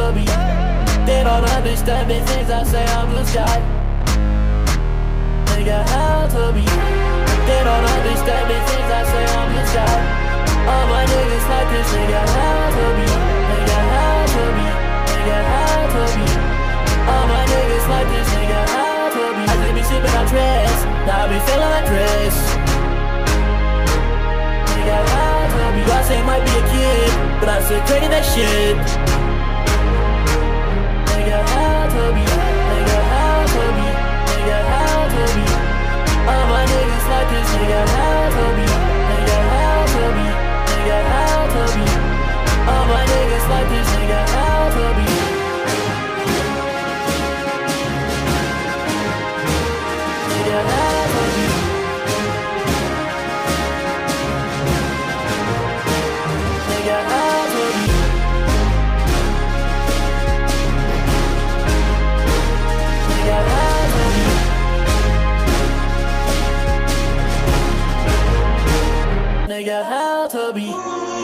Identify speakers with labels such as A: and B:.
A: to be. They don't understand the things I say, I'm blue sky. Nigga, how to be. They don't understand the things I say, I'm blue sky. All my niggas like this, nigga, how to be. Nigga, how to be. Nigga, how to be. All my niggas like this, nigga, how to be. I just be sipping on dress, now I be feeling like Chris. Nigga, how to be. I say might be a kid, but I'm still taking that shit. Nigga, how to be. Nigga, how to be. Nigga, how to be. All my niggas like this, nigga, how to be. Nigga, how to be. Nigga, how to be. All my niggas like this, nigga, how to be. Nigga, how to be. Nigga, how to be. Nigga, how to be. Nigga, how to be.